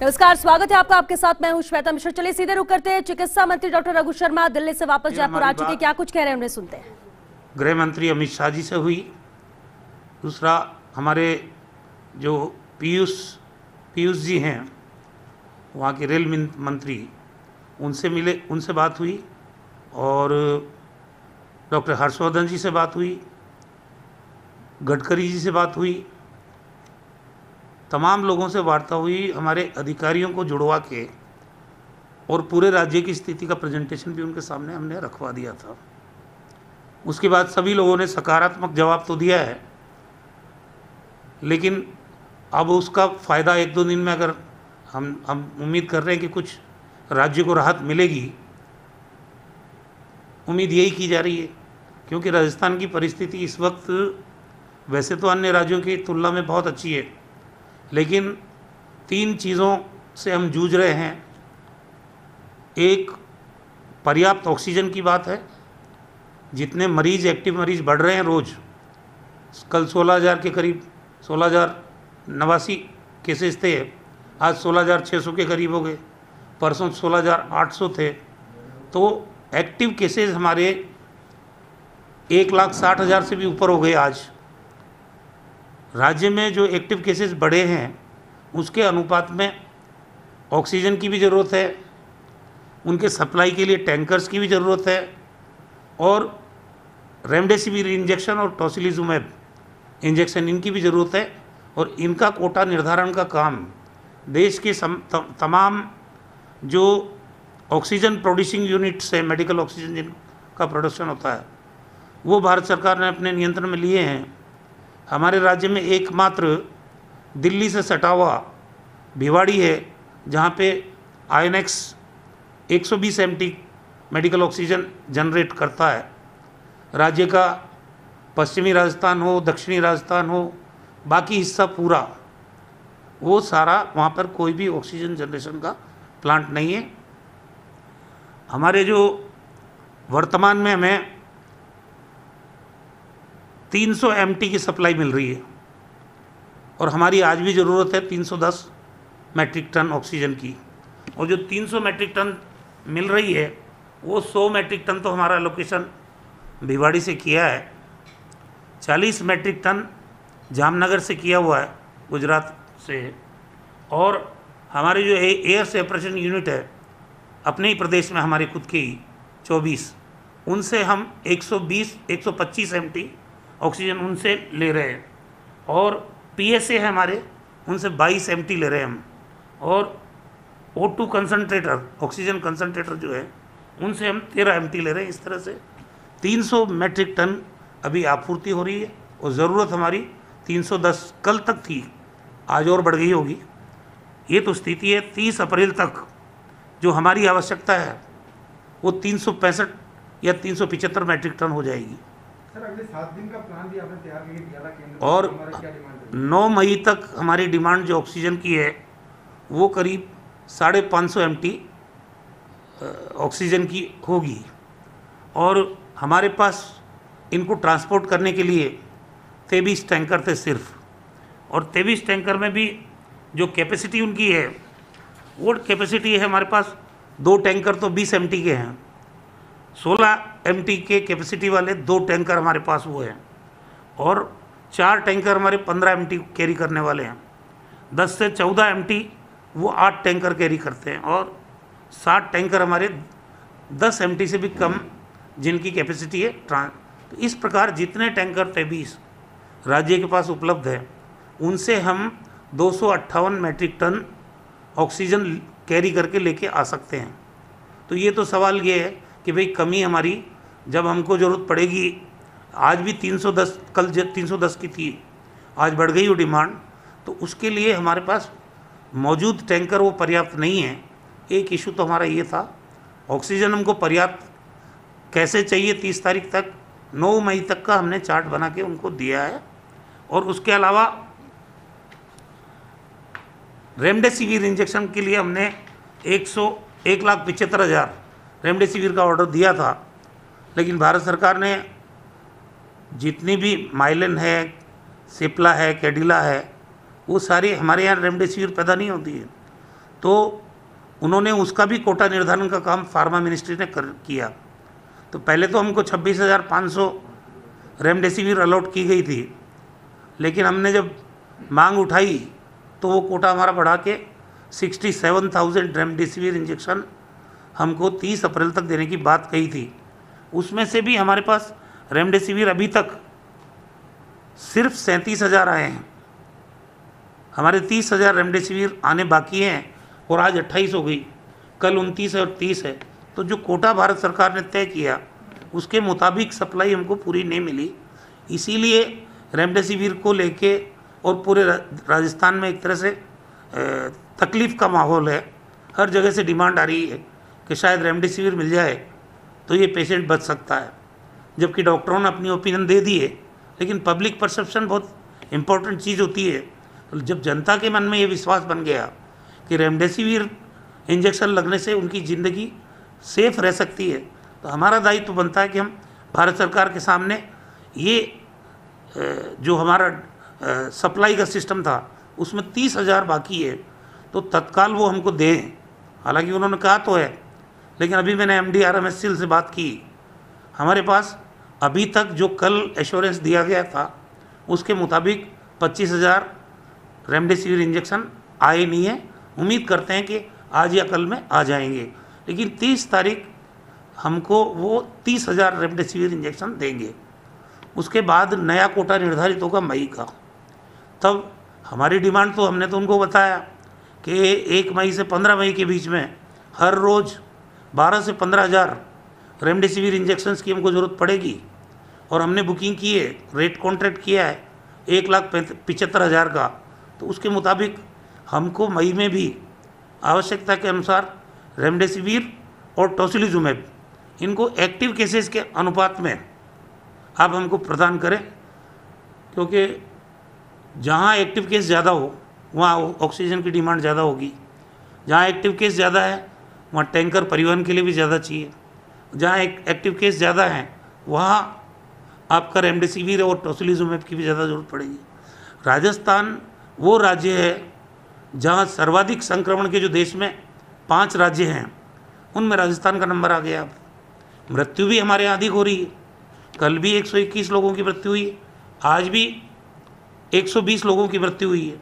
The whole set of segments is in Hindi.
नमस्कार, स्वागत है आपका। आपके साथ मैं हूं श्वेता मिश्रा। चलिए सीधे रुक करते हैं। चिकित्सा मंत्री डॉक्टर रघु शर्मा दिल्ली से वापस जयपुर आ चुके, क्या कुछ कह रहे हैं उन्हें सुनते हैं। गृह मंत्री अमित शाह जी से हुई। दूसरा, हमारे जो पीयूष जी हैं, वहाँ के रेल मंत्री, उनसे मिले, उनसे बात हुई। और डॉक्टर हर्षवर्धन जी से बात हुई, गडकरी जी से बात हुई, तमाम लोगों से वार्ता हुई। हमारे अधिकारियों को जुड़वा के और पूरे राज्य की स्थिति का प्रेजेंटेशन भी उनके सामने हमने रखवा दिया था। उसके बाद सभी लोगों ने सकारात्मक जवाब तो दिया है, लेकिन अब उसका फ़ायदा 1-2 दिन में अगर हम उम्मीद कर रहे हैं कि कुछ राज्य को राहत मिलेगी, उम्मीद यही की जा रही है। क्योंकि राजस्थान की परिस्थिति इस वक्त वैसे तो अन्य राज्यों की तुलना में बहुत अच्छी है, लेकिन 3 चीज़ों से हम जूझ रहे हैं। एक, पर्याप्त ऑक्सीजन की बात है। जितने मरीज, एक्टिव मरीज बढ़ रहे हैं रोज़, कल 16,000 के करीब 16,089 केसेस थे, आज 16,600 के करीब हो गए, परसों 16,800 थे। तो एक्टिव केसेस हमारे 1,60,000 से भी ऊपर हो गए। आज राज्य में जो एक्टिव केसेस बढ़े हैं उसके अनुपात में ऑक्सीजन की भी ज़रूरत है, उनके सप्लाई के लिए टैंकर्स की भी ज़रूरत है, और रेमडेसिविर इंजेक्शन और टोसिलिजुमैब इंजेक्शन, इनकी भी ज़रूरत है। और इनका कोटा निर्धारण का काम देश के तमाम जो ऑक्सीजन प्रोड्यूसिंग यूनिट्स है, मेडिकल ऑक्सीजन जिनका प्रोडक्शन होता है, वो भारत सरकार ने अपने नियंत्रण में लिए हैं। हमारे राज्य में एकमात्र दिल्ली से सटा हुआ भिवाड़ी है, जहाँ पे INX 120 MT medical oxygen generate करता है। राज्य का पश्चिमी राजस्थान हो, दक्षिणी राजस्थान हो, बाकी हिस्सा पूरा, वो सारा, वहाँ पर कोई भी ऑक्सीजन जनरेशन का प्लांट नहीं है। हमारे जो वर्तमान में हमें 300 MT की सप्लाई मिल रही है, और हमारी आज भी ज़रूरत है 310 मैट्रिक टन ऑक्सीजन की। और जो 300 मैट्रिक टन मिल रही है, वो 100 मैट्रिक टन तो हमारा लोकेशन भिवाड़ी से किया है, 40 मैट्रिक टन जामनगर से किया हुआ है, गुजरात से। और हमारी जो एयर सेपरेशन यूनिट है अपने ही प्रदेश में, हमारे खुद के ही 24, उनसे हम 125 MT ऑक्सीजन उनसे ले रहे हैं। और PSA है हमारे, उनसे 22 MT ले रहे हैं हम। और O2 कंसनट्रेटर, ऑक्सीजन कंसनट्रेटर जो है, उनसे हम 13 MT ले रहे हैं। इस तरह से 300 मैट्रिक टन अभी आपूर्ति हो रही है, और ज़रूरत हमारी 310 कल तक थी, आज और बढ़ गई होगी। ये तो स्थिति है। 30 अप्रैल तक जो हमारी आवश्यकता है वो 365 या 375 मैट्रिक टन हो जाएगी। सर, अगले 7 दिन का प्लान भी आपने तैयार करके दिया था केंद्र को, और क्या डिमांड है? 9 मई तक हमारी डिमांड जो ऑक्सीजन की है वो करीब 550 MT ऑक्सीजन की होगी। और हमारे पास इनको ट्रांसपोर्ट करने के लिए 23 टैंकर थे सिर्फ, और 23 टैंकर में भी जो कैपेसिटी उनकी है, वो कैपेसिटी है हमारे पास 2 टैंकर तो 20 MT के हैं, 16 MT के कैपेसिटी वाले 2 टैंकर हमारे पास वो हैं, और 4 टैंकर हमारे 15 MT कैरी करने वाले हैं। 10 से 14 MT वो 8 टैंकर कैरी करते हैं, और 60 टैंकर हमारे 10 MT से भी कम जिनकी कैपेसिटी है तो इस प्रकार जितने टैंकर 23 राज्य के पास उपलब्ध है, उनसे हम 258 मैट्रिक टन ऑक्सीजन कैरी करके लेके आ सकते हैं। तो ये तो सवाल ये है कि भाई कमी हमारी जब हमको ज़रूरत पड़ेगी, आज भी 310, कल 310 की थी, आज बढ़ गई वो डिमांड, तो उसके लिए हमारे पास मौजूद टैंकर वो पर्याप्त नहीं है। एक इशू तो हमारा ये था। ऑक्सीजन हमको पर्याप्त कैसे चाहिए 30 तारीख तक, 9 मई तक का हमने चार्ट बना के उनको दिया है। और उसके अलावा रेमडेसिविर इंजेक्शन के लिए हमने 1,75,000 रेमडेसिविर का ऑर्डर दिया था, लेकिन भारत सरकार ने जितनी भी माइलिन है, सिप्ला है, कैडिला है, वो सारी हमारे यहाँ रेमडेसिविर पैदा नहीं होती है, तो उन्होंने उसका भी कोटा निर्धारण का काम फार्मा मिनिस्ट्री ने किया। तो पहले तो हमको 26,500 रेमडेसिविर अलॉट की गई थी, लेकिन हमने जब मांग उठाई तो वो कोटा हमारा बढ़ा के 67,000 रेमडेसिविर इंजेक्शन हमको 30 अप्रैल तक देने की बात कही थी। उसमें से भी हमारे पास रेमडेसिविर अभी तक सिर्फ 37,000 आए हैं। हमारे 30,000 रेमडेसिविर आने बाकी हैं और आज 28 हो गई, कल 29 है और 30 है। तो जो कोटा भारत सरकार ने तय किया उसके मुताबिक सप्लाई हमको पूरी नहीं मिली, इसीलिए रेमडेसिविर को लेके और पूरे राजस्थान में एक तरह से तकलीफ़ का माहौल है। हर जगह से डिमांड आ रही है कि शायद रेमडेसिविर मिल जाए तो ये पेशेंट बच सकता है, जबकि डॉक्टरों ने अपनी ओपिनियन दे दी है। लेकिन पब्लिक परसेप्शन बहुत इम्पोर्टेंट चीज़ होती है। तो जब जनता के मन में ये विश्वास बन गया कि रेमडेसिविर इंजेक्शन लगने से उनकी ज़िंदगी सेफ रह सकती है, तो हमारा दायित्व बनता है कि हम भारत सरकार के सामने ये जो हमारा सप्लाई का सिस्टम था उसमें 30,000 बाकी है तो तत्काल वो हमको दें। हालांकि उन्होंने कहा तो है, लेकिन अभी मैंने MD-RMSL से बात की, हमारे पास अभी तक जो कल एश्योरेंस दिया गया था उसके मुताबिक 25,000 रेमडेसिविर इंजेक्शन आए नहीं है। उम्मीद करते हैं कि आज या कल में आ जाएंगे, लेकिन 30 तारीख हमको वो 30,000 रेमडेसिविर इंजेक्शन देंगे। उसके बाद नया कोटा निर्धारित होगा मई का। तब हमारी डिमांड तो हमने तो उनको बताया कि 1 मई से 15 मई के बीच में हर रोज़ 12 से 15,000 रेमडेसिविर इंजेक्शन्स की हमको ज़रूरत पड़ेगी, और हमने बुकिंग की है, रेट कॉन्ट्रैक्ट किया है 1,75,000 का। तो उसके मुताबिक हमको मई में भी आवश्यकता के अनुसार रेमडेसिविर और टोसिलिजुमेब इनको एक्टिव केसेस के अनुपात में आप हमको प्रदान करें, क्योंकि जहाँ एक्टिव केस ज़्यादा हो वहाँ ऑक्सीजन की डिमांड ज़्यादा होगी। जहाँ एक्टिव केस ज़्यादा है वहाँ टैंकर परिवहन के लिए भी ज़्यादा चाहिए। जहाँ एक्टिव केस ज़्यादा हैं वहाँ आपका रेमडेसिविर और टोसिलिजुमेब की भी ज़्यादा ज़रूरत पड़ेगी। राजस्थान वो राज्य है जहाँ सर्वाधिक संक्रमण के जो देश में 5 राज्य हैं उनमें राजस्थान का नंबर आ गया। मृत्यु भी हमारे यहाँ अधिक हो रही है। कल भी 121 लोगों की मृत्यु हुई, आज भी 120 लोगों की मृत्यु हुई है।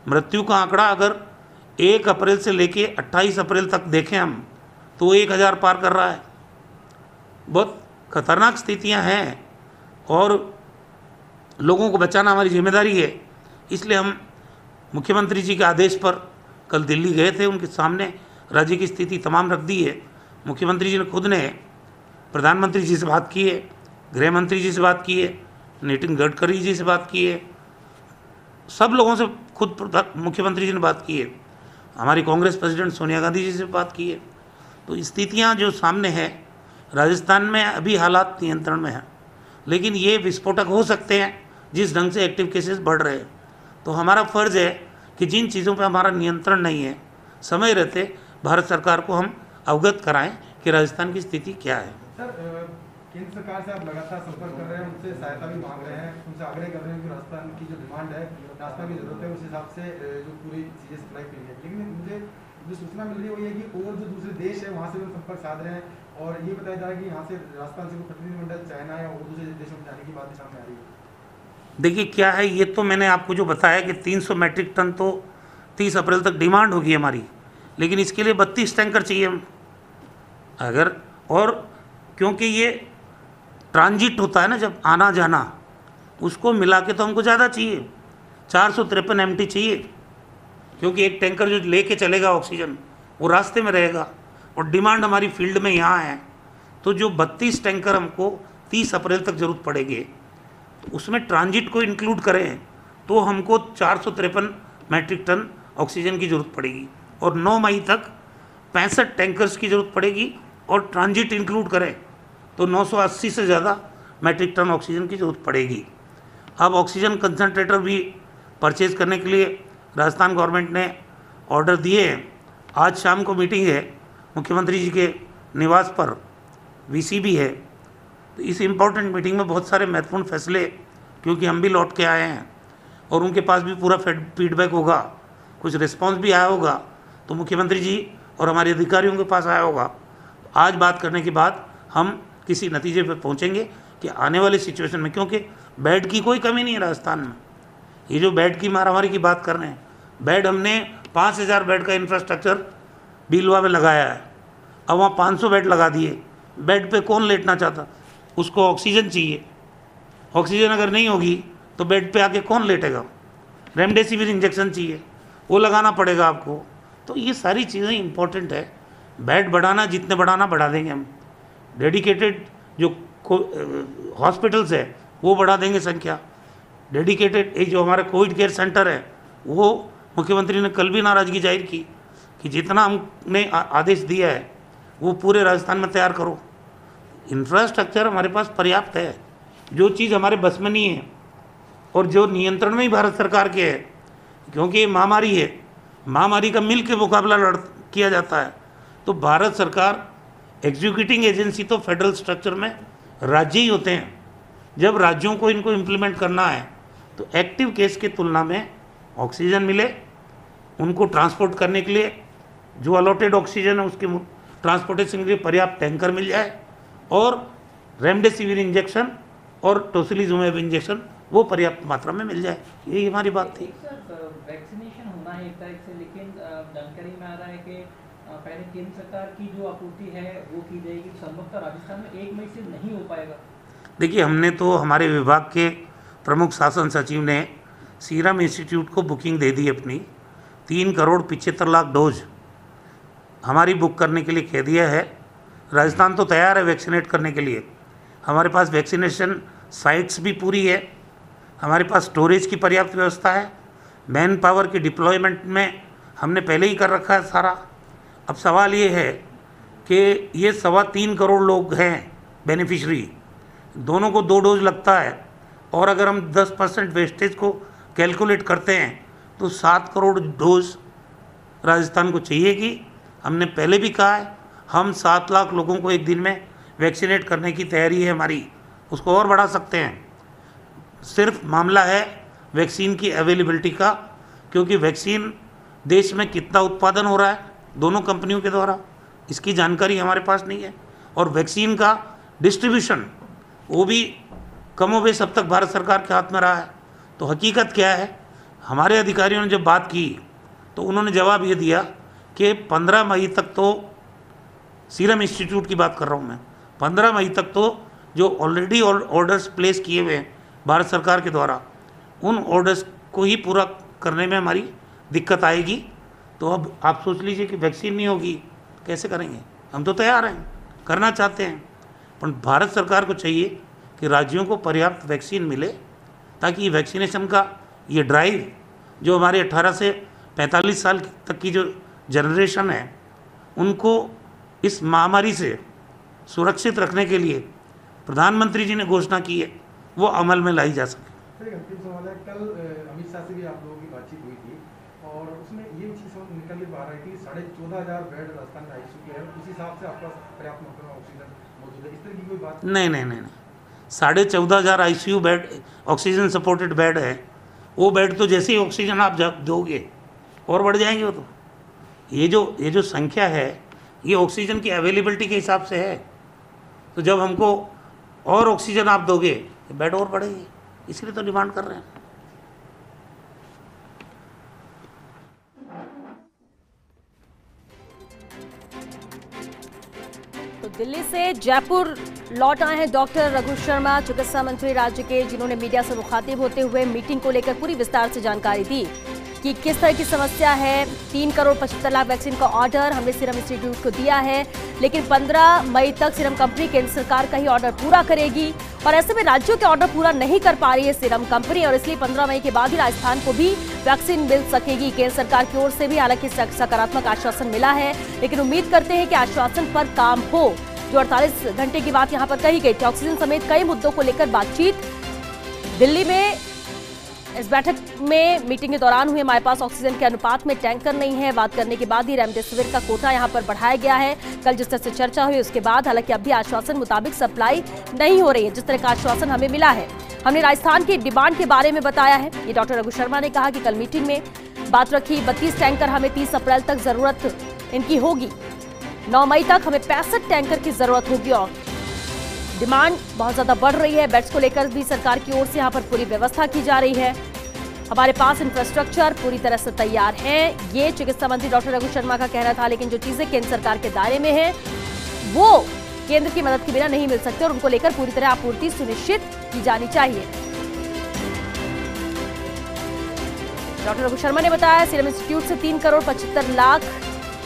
मृत्यु का आंकड़ा अगर 1 अप्रैल से लेके 28 अप्रैल तक देखें हम तो 1,000 पार कर रहा है। बहुत खतरनाक स्थितियां हैं और लोगों को बचाना हमारी जिम्मेदारी है। इसलिए हम मुख्यमंत्री जी के आदेश पर कल दिल्ली गए थे, उनके सामने राज्य की स्थिति तमाम रख दी है। मुख्यमंत्री जी ने खुद ने प्रधानमंत्री जी से बात की है, गृह मंत्री जी से बात की है, नितिन गडकरी जी से बात की है, सब लोगों से खुद मुख्यमंत्री जी ने बात की है। हमारी कांग्रेस प्रेसिडेंट सोनिया गांधी जी से बात की है। तो स्थितियां जो सामने है, राजस्थान में अभी हालात नियंत्रण में हैं, लेकिन ये विस्फोटक हो सकते हैं जिस ढंग से एक्टिव केसेस बढ़ रहे हैं। तो हमारा फ़र्ज़ है कि जिन चीज़ों पर हमारा नियंत्रण नहीं है, समय रहते भारत सरकार को हम अवगत कराएं कि राजस्थान की स्थिति क्या है। सर, केंद्र सरकार से आप लगातार संपर्क कर रहे हैं, उनसे सहायता भी मांग रहे हैं, उनसे आग्रह कर रहे हैं कि राजस्थान की जो डिमांड है, राजस्थान की ज़रूरत है, उस हिसाब से जो पूरी चीज़ें सप्लाई की है। लेकिन मुझे जो सूचना मिल रही है वो ये कि और जो दूसरे देश है वहाँ से भी संपर्क साध रहे हैं, और ये बताया जा रहा है कि यहाँ से राजस्थान से कोई प्रतिनिधिमंडल चाइना या और दूसरे देशों में जाने की बात सामने आ रही है। देखिए क्या है, ये तो मैंने आपको जो बताया कि 300 मैट्रिक टन तो 30 अप्रैल तक डिमांड होगी हमारी, लेकिन इसके लिए 32 टैंकर चाहिए हम अगर, और क्योंकि ये ट्रांजिट होता है ना, जब आना जाना, उसको मिला के तो हमको ज़्यादा चाहिए, 453 MT चाहिए, क्योंकि एक टैंकर जो लेके चलेगा ऑक्सीजन वो रास्ते में रहेगा, और डिमांड हमारी फील्ड में यहाँ है। तो जो 32 टैंकर हमको 30 अप्रैल तक ज़रूरत पड़ेगी, उसमें ट्रांजिट को इंक्लूड करें तो हमको 453 मैट्रिक टन ऑक्सीजन की ज़रूरत पड़ेगी, और 9 मई तक 65 टैंकर्स की ज़रूरत पड़ेगी, और ट्रांजिट इंक्लूड करें तो 980 से ज़्यादा मैट्रिक टन ऑक्सीजन की ज़रूरत पड़ेगी। अब ऑक्सीजन कंसनट्रेटर भी परचेज़ करने के लिए राजस्थान गवर्नमेंट ने ऑर्डर दिए हैं। आज शाम को मीटिंग है मुख्यमंत्री जी के निवास पर, VC भी है। तो इस इम्पोर्टेंट मीटिंग में बहुत सारे महत्वपूर्ण फैसले, क्योंकि हम भी लौट के आए हैं और उनके पास भी पूरा फीडबैक होगा, कुछ रिस्पांस भी आया होगा, तो मुख्यमंत्री जी और हमारे अधिकारियों के पास आया होगा। आज बात करने के बाद हम किसी नतीजे पर पहुंचेंगे कि आने वाली सिचुएशन में, क्योंकि बेड की कोई कमी नहीं है राजस्थान में। ये जो बेड की मारामारी की बात कर रहे हैं, बेड हमने 5000 बेड का इंफ्रास्ट्रक्चर बीलवा में लगाया है, अब वहाँ 500 बेड लगा दिए। बेड पे कौन लेटना चाहता? उसको ऑक्सीजन चाहिए, ऑक्सीजन अगर नहीं होगी तो बेड पे आके कौन लेटेगा? रेमडेसिविर इंजेक्शन चाहिए, वो लगाना पड़ेगा आपको। तो ये सारी चीज़ें इंपॉर्टेंट है। बेड बढ़ाना, जितने बढ़ाना बढ़ा देंगे हम। डेडिकेटेड जो हॉस्पिटल्स है वो बढ़ा देंगे संख्या। डेडिकेटेड एक जो हमारा कोविड केयर सेंटर है, वो मुख्यमंत्री ने कल भी नाराज़गी जाहिर की कि जितना हमने आदेश दिया है वो पूरे राजस्थान में तैयार करो। इंफ्रास्ट्रक्चर हमारे पास पर्याप्त है। जो चीज़ हमारे बस में नहीं है और जो नियंत्रण में ही भारत सरकार के है, क्योंकि ये महामारी है, महामारी का मिल के मुकाबला किया जाता है। तो भारत सरकार एग्जीक्यूटिंग एजेंसी तो फेडरल स्ट्रक्चर में राज्य ही होते हैं। जब राज्यों को इनको इम्प्लीमेंट करना है तो एक्टिव केस की तुलना में ऑक्सीजन मिले, उनको ट्रांसपोर्ट करने के लिए जो अलॉटेड ऑक्सीजन है उसके ट्रांसपोर्टेशन के लिए पर्याप्त टैंकर मिल जाए, और रेमडेसिविर इंजेक्शन और टोसिलिजुमेब इंजेक्शन वो पर्याप्त मात्रा में मिल जाए। यही हमारी बात थी। वैक्सीनेशन होना है एक तारीख से, लेकिन जानकारी में आ रहा है कि पहले केंद्र सरकार की जो आपूर्ति है वो की जाएगी, संभवतः राजस्थान में 1 मई से नहीं हो पाएगा। देखिए, हमने तो हमारे विभाग के प्रमुख शासन सचिव ने सीरम इंस्टीट्यूट को बुकिंग दे दी अपनी। 3,75,00,000 डोज हमारी बुक करने के लिए कह दिया है। राजस्थान तो तैयार है वैक्सीनेट करने के लिए। हमारे पास वैक्सीनेशन साइट्स भी पूरी है, हमारे पास स्टोरेज की पर्याप्त व्यवस्था है, मैन पावर की डिप्लॉयमेंट में हमने पहले ही कर रखा है सारा। अब सवाल ये है कि ये 3.25 करोड़ लोग हैं बेनिफिशरी, दोनों को 2 डोज लगता है, और अगर हम 10% वेस्टेज को कैलकुलेट करते हैं तो 7 करोड़ डोज राजस्थान को चाहिए। कि हमने पहले भी कहा है, हम 7 लाख लोगों को एक दिन में वैक्सीनेट करने की तैयारी है हमारी, उसको और बढ़ा सकते हैं। सिर्फ मामला है वैक्सीन की अवेलेबिलिटी का, क्योंकि वैक्सीन देश में कितना उत्पादन हो रहा है दोनों कंपनियों के द्वारा, इसकी जानकारी हमारे पास नहीं है। और वैक्सीन का डिस्ट्रीब्यूशन वो भी कमोबेश अब तक भारत सरकार के हाथ में रहा है। तो हकीकत क्या है, हमारे अधिकारियों ने जब बात की तो उन्होंने जवाब ये दिया कि 15 मई तक तो, सीरम इंस्टीट्यूट की बात कर रहा हूँ मैं, 15 मई तक तो जो ऑलरेडी ऑर्डर्स प्लेस किए हुए हैं भारत सरकार के द्वारा, उन ऑर्डर्स को ही पूरा करने में हमारी दिक्कत आएगी। तो अब आप सोच लीजिए कि वैक्सीन नहीं होगी कैसे करेंगे। हम तो तैयार हैं, करना चाहते हैं, पर भारत सरकार को चाहिए कि राज्यों को पर्याप्त वैक्सीन मिले, ताकि वैक्सीनेशन का ये ड्राइव जो हमारे 18 से 45 साल तक की जो जनरेशन है उनको इस महामारी से सुरक्षित रखने के लिए प्रधानमंत्री जी ने घोषणा की है, वो अमल में लाई जा सके। अंतिम सवाल है, कल अमित शाह से भी आप लोगों की बातचीत हुई थी और उसमें ये चीज़ निकल के बाहर आई थी 14,500 बेड राजस्थान में आईसीयू के हैं, उस हिसाब से आपका पर्याप्त मात्रा में ऑक्सीजन मौजूद है, इस तरह की कोई बात? नहीं। 14,500 ICU bed oxygen supported bed है। वो बेड तो जैसे ही ऑक्सीजन आप दोगे और बढ़ जाएंगे। वो तो ये जो संख्या है ये ऑक्सीजन की अवेलेबिलिटी के हिसाब से है। तो जब हमको और ऑक्सीजन आप दोगे तो बेड और बढ़ेगी, इसलिए तो डिमांड कर रहे हैं। तो दिल्ली से जयपुर लौट आए हैं डॉक्टर रघु शर्मा, चिकित्सा मंत्री राज्य के, जिन्होंने मीडिया से मुखातिब होते हुए मीटिंग को लेकर पूरी विस्तार से जानकारी दी कि किस तरह की समस्या है। 3,75,00,000 वैक्सीन का ऑर्डर हमने सीरम इंस्टीट्यूट को दिया है, लेकिन 15 मई तक सीरम कंपनी केंद्र सरकार का ही ऑर्डर पूरा करेगी, और ऐसे में राज्यों के ऑर्डर पूरा नहीं कर पा रही है सीरम कंपनी, और इसलिए 15 मई के बाद ही राजस्थान को भी वैक्सीन मिल सकेगी। केंद्र सरकार की ओर से भी हालांकि सकारात्मक आश्वासन मिला है, लेकिन उम्मीद करते हैं कि आश्वासन पर काम हो। जो 48 घंटे की बात यहाँ पर कही गई थी, ऑक्सीजन समेत कई मुद्दों को लेकर बातचीत दिल्ली में इस बैठक में मीटिंग के दौरान हुई। हमारे पास ऑक्सीजन के अनुपात में टैंकर नहीं है, बात करने के बाद ही रेमडेसिविर का कोटा यहां पर बढ़ाया गया है। कल जिस तरह से चर्चा हुई उसके बाद हालांकि अभी आश्वासन मुताबिक सप्लाई नहीं हो रही है, जिस तरह का आश्वासन हमें मिला है। हमने राजस्थान की डिमांड के बारे में बताया है। ये डॉक्टर रघु शर्मा ने कहा कि कल मीटिंग में बात रखी। 32 टैंकर हमें 30 अप्रैल तक जरूरत इनकी होगी। 9 मई तक हमें 65 टैंकर की जरूरत होगी और डिमांड बहुत ज्यादा बढ़ रही है। बेड्स को लेकर भी सरकार की ओर से यहाँ पर पूरी व्यवस्था की जा रही है। हमारे पास इंफ्रास्ट्रक्चर पूरी तरह से तैयार है, ये चिकित्सा मंत्री डॉक्टर रघु शर्मा का कहना था। लेकिन जो चीजें केंद्र सरकार के दायरे में है वो केंद्र की मदद के बिना नहीं मिल सकते और उनको लेकर पूरी तरह आपूर्ति सुनिश्चित की जानी चाहिए। डॉक्टर रघु शर्मा ने बताया सीरम इंस्टीट्यूट से 3 करोड़ 75 लाख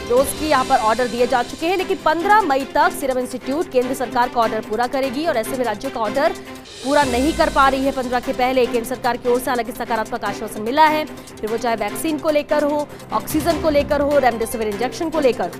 डोज की यहाँ पर ऑर्डर दिए जा चुके हैं, लेकिन 15 मई तक सीरम इंस्टीट्यूट केंद्र सरकार का ऑर्डर पूरा करेगी और ऐसे में राज्यों का ऑर्डर पूरा नहीं कर पा रही है। 15 के पहले केंद्र सरकार की ओर से हालांकि सकारात्मक आश्वासन मिला है, फिर वो चाहे वैक्सीन को लेकर हो, ऑक्सीजन को लेकर हो, रेमडेसिविर इंजेक्शन को लेकर।